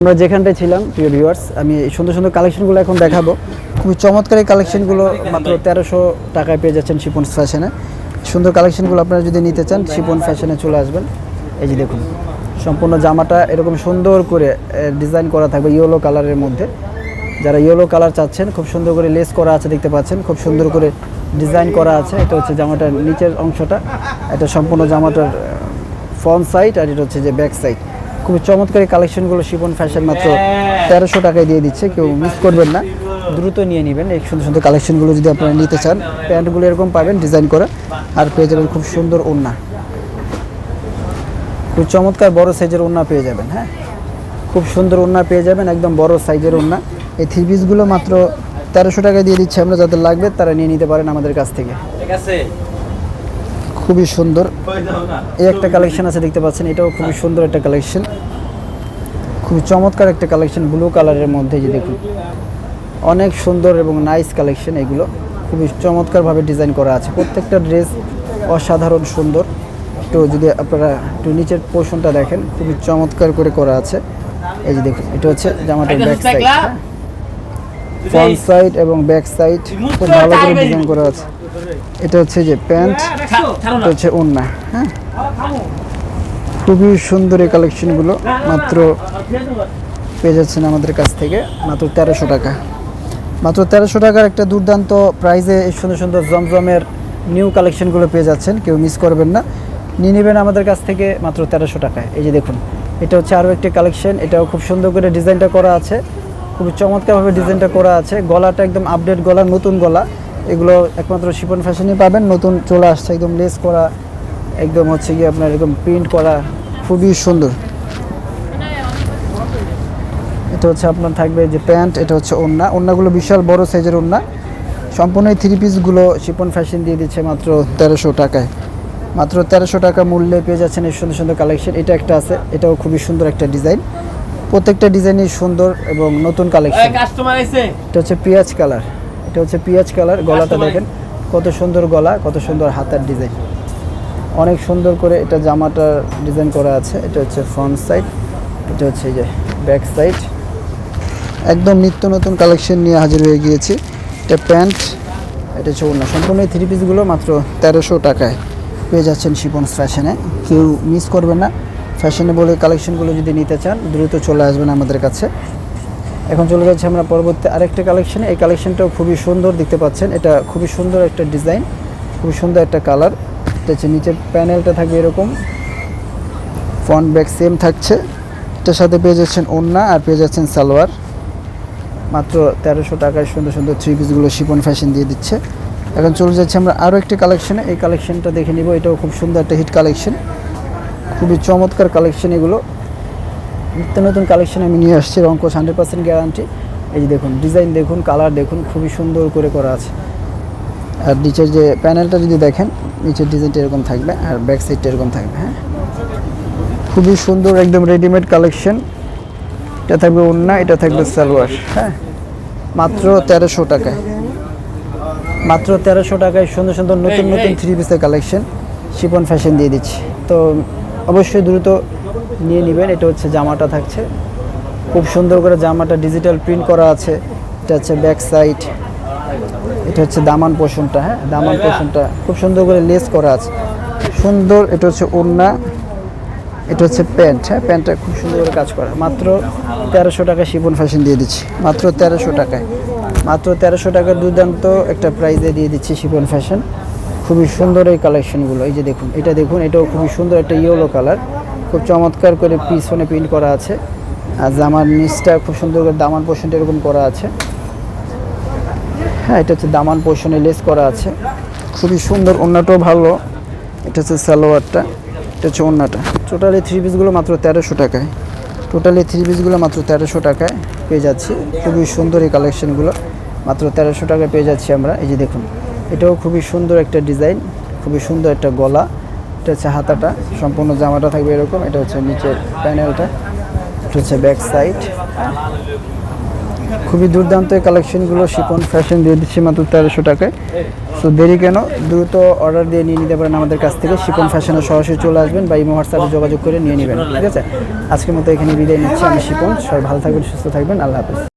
আমরা যেখানটায় ছিলাম প্রিয় ভিউয়ার্স, আমি এই সুন্দর সুন্দর কালেকশনগুলো এখন দেখাবো। খুবই চমৎকার এই কালেকশনগুলো মাত্র 1300 টাকায় পেয়ে যাচ্ছেন শিপন ফ্যাশনে। সুন্দর কালেকশনগুলো আপনারা যদি নিতে চান শিপন ফ্যাশনে চলে আসবেন। এই যে দেখুন, সম্পূর্ণ জামাটা এরকম সুন্দর করে ডিজাইন করা থাকবে ইয়েলো কালারের মধ্যে। যারা ইয়েলো কালার চাচ্ছেন, খুব সুন্দর করে লেস করা আছে, দেখতে পাচ্ছেন খুব সুন্দর করে ডিজাইন করা আছে। এটা হচ্ছে জামাটার নিচের অংশটা, এটা সম্পূর্ণ জামাটার ফ্রন্ট সাইড, আর এটা হচ্ছে যে ব্যাক সাইড। খুবই চমৎকার কালেকশনগুলো শিপন ফ্যাশন মাত্র 1300 টাকায় দিয়ে দিচ্ছে। কেউ মিস করবেন না, দ্রুত নিয়ে নেবেন এই সুন্দর সুন্দর কালেকশনগুলো যদি আপনারা নিতে চান। প্যান্টগুলো এরকম পাবেন ডিজাইন করা, আর পেয়ে যাবেন খুব সুন্দর ওড়না, খুব চমৎকার বড় সাইজের ওড়না পেয়ে যাবেন। হ্যাঁ, খুব সুন্দর ওড়না পেয়ে যাবেন, একদম বড় সাইজের ওড়না। এই থ্রি পিসগুলো মাত্র 1300 টাকায় দিয়ে দিচ্ছে আমরা। যাদের লাগবে তারা নিয়ে নিতে পারেন আমাদের কাছ থেকে। ঠিক আছে, খুবই সুন্দর এই একটা কালেকশন আছে, দেখতে পাচ্ছেন এটাও খুবই সুন্দর একটা কালেকশন, খুবই চমৎকার একটা কালেকশন ব্লু কালারের মধ্যে। যে দেখুন, অনেক সুন্দর এবং নাইস কালেকশন। এগুলো খুবই চমৎকারভাবে ডিজাইন করা আছে, প্রত্যেকটা ড্রেস অসাধারণ সুন্দর। একটু যদি আপনারা একটু নিচের পোর্শনটা দেখেন, খুবই চমৎকার করে করা আছে। এই যে দেখুন, এটা হচ্ছে জামাটার ব্যাক সাইড, ফ্রন্ট সাইড এবং ব্যাক সাইড খুব ভালো করে ডিজাইন করা আছে। এটা হচ্ছে যে প্যান্ট, এটা হচ্ছে ওড়না। হ্যাঁ, খুবই সুন্দর এই কালেকশনগুলো মাত্র পেয়ে যাচ্ছেন আমাদের কাছ থেকে মাত্র 1300 টাকা। মাত্র 1300 টাকার একটা দুর্দান্ত প্রাইজে এই সুন্দর সুন্দর জমজমের নিউ কালেকশনগুলো পেয়ে যাচ্ছেন। কেউ মিস করবেন না, নিয়ে নেবেন আমাদের কাছ থেকে মাত্র 1300 টাকায়। এই যে দেখুন, এটা হচ্ছে আরও একটি কালেকশন, এটাও খুব সুন্দর করে ডিজাইনটা করা আছে, খুবই চমৎকারভাবে ডিজাইনটা করা আছে। গলাটা একদম আপডেট গলা, নতুন গলা। এগুলো একমাত্র শিপন ফ্যাশনে পাবেন, নতুন চলে আসছে, একদম লেস করা, একদম হচ্ছে গিয়ে আপনার এরকম প্রিন্ট করা, খুবই সুন্দর। এটা হচ্ছে আপনার থাকবে যে প্যান্ট, এটা হচ্ছে ওড়না। ওড়নাগুলো বিশাল বড় সাইজের ওড়না। সম্পূর্ণ এই থ্রি পিসগুলো শিপন ফ্যাশন দিয়ে দিচ্ছে মাত্র 1300 টাকায়। মাত্র 1300 টাকা মূল্যে পেয়ে যাচ্ছেন এই সুন্দর সুন্দর কালেকশন। এটা একটা আছে, এটাও খুবই সুন্দর একটা ডিজাইন, প্রত্যেকটা ডিজাইনই সুন্দর এবং নতুন কালেকশন। এটা হচ্ছে পেঁয়াজ কালার, এটা হচ্ছে পেঁয়াজ কালার। গলাটা দেখেন কত সুন্দর গলা, কত সুন্দর হাতার ডিজাইন, অনেক সুন্দর করে এটা জামাটা ডিজাইন করা আছে। এটা হচ্ছে ফ্রন্ট সাইড, এটা হচ্ছে এই যে ব্যাক সাইড। একদম নিত্য নতুন কালেকশন নিয়ে হাজির হয়ে গিয়েছি। এটা প্যান্ট, এটা হচ্ছে ওড়না। সম্পূর্ণ এই থ্রি পিসগুলো মাত্র 1300 টাকায় পেয়ে যাচ্ছেন শিপন ফ্যাশনে। কেউ মিস করবেন না, ফ্যাশনেবল কালেকশনগুলো যদি নিতে চান দ্রুত চলে আসবেন আমাদের কাছে। এখন চলে যাচ্ছে আমরা পরবর্তী আরেকটা কালেকশনে। এই কালেকশনটাও খুবই সুন্দর, দেখতে পাচ্ছেন এটা খুবই সুন্দর একটা ডিজাইন, খুবই সুন্দর একটা কালার। এটা হচ্ছে নিচের প্যানেলটা থাকবে এরকম, ফ্রন্ট ব্যাক সেম থাকছে। এটার সাথে পেয়ে যাচ্ছেন ওড়না আর পেয়ে যাচ্ছেন সালোয়ার। মাত্র 1300 টাকায় সুন্দর সুন্দর থ্রি পিসগুলো শিপন ফ্যাশন দিয়ে দিচ্ছে। এখন চলে যাচ্ছে আমরা আরও একটি কালেকশনে। এই কালেকশনটা দেখে নিব, এটাও খুব সুন্দর একটা হিট কালেকশন, খুবই চমৎকার কালেকশন। এগুলো নিত্য নতুন কালেকশন আমি নিয়ে আসছি, রংকশ 100% গ্যারান্টি। এই যে দেখুন, ডিজাইন দেখুন, কালার দেখুন, খুবই সুন্দর করে করা আছে। আর নিচের যে প্যানেলটা যদি দেখেন, নিচের ডিজাইনটা এরকম থাকবে আর ব্যাক সাইডটা এরকম থাকবে। হ্যাঁ, খুবই সুন্দর একদম রেডিমেড কালেকশন। এটা থাকবে ওড়না, এটা থাকবে সালোয়ার। হ্যাঁ, মাত্র 1300 টাকায়, মাত্র 1300 টাকায় সুন্দর সুন্দর নতুন নতুন থ্রি পিসের কালেকশন শিপন ফ্যাশন দিয়ে দিচ্ছি। তো অবশ্যই দ্রুত নিয়ে নেবেন। এটা হচ্ছে জামাটা থাকছে, খুব সুন্দর করে জামাটা ডিজিটাল প্রিন্ট করা আছে। এটা হচ্ছে ব্যাক সাইড, এটা হচ্ছে দামান পোর্শনটা। হ্যাঁ, দামান পোর্শনটা খুব সুন্দর করে লেস করা আছে, সুন্দর। এটা হচ্ছে ওড়না, এটা হচ্ছে প্যান্ট। হ্যাঁ, প্যান্টটা খুব সুন্দর করে কাজ করা। মাত্র 1300 টাকা শিপন ফ্যাশন দিয়ে দিচ্ছি, মাত্র 1300 টাকায়। মাত্র 1300 টাকার দুর্দান্ত একটা প্রাইজে দিয়ে দিচ্ছি শিপন ফ্যাশন। খুবই সুন্দর এই কালেকশনগুলো। এই যে দেখুন, এটা দেখুন, এটাও খুবই সুন্দর একটা ইয়েলো কালার, খুব চমৎকার করে পিছনে প্রিন্ট করা আছে। আর জামার নিচটা খুব সুন্দর করে দামান পোর্শনটা এরকম করা আছে। হ্যাঁ, এটা হচ্ছে দামান পোর্শনে লেস করা আছে, খুবই সুন্দর। ওড়নাটাও ভালো, এটা হচ্ছে সালোয়ারটা, এটা হচ্ছে ওড়নাটা। টোটালি থ্রি পিসগুলো মাত্র 1300 টাকায়, টোটালি থ্রি পিসগুলো মাত্র 1300 টাকায় পেয়ে যাচ্ছি। খুবই সুন্দর এই কালেকশনগুলো মাত্র 1300 টাকায় পেয়ে যাচ্ছি আমরা। এই যে দেখুন, এটাও খুবই সুন্দর একটা ডিজাইন, খুবই সুন্দর একটা গলা। এটা হচ্ছে হাতাটা, সম্পূর্ণ জামাটা থাকবে এরকম। এটা হচ্ছে নিচের প্যানেলটা, এটা হচ্ছে ব্যাক সাইড। খুবই দুর্দান্ত এই কালেকশনগুলো শিপন ফ্যাশন দিয়ে দিচ্ছি মাত্র 1300 টাকায়। সো দেরি কেন, দ্রুত অর্ডার দিয়ে নিয়ে নিতে পারেন আমাদের কাছ থেকে। শিপন ফ্যাশনে সরাসরি চলে আসবেন বা ইমো হোয়াটসঅ্যাপে যোগাযোগ করে নিয়ে নেবেন, ঠিক আছে? আজকের মতো এখানে বিদায় নিচ্ছি, আমি শিপন। সবাই ভালো থাকবেন, সুস্থ থাকবেন, আল্লাহ হাফেজ।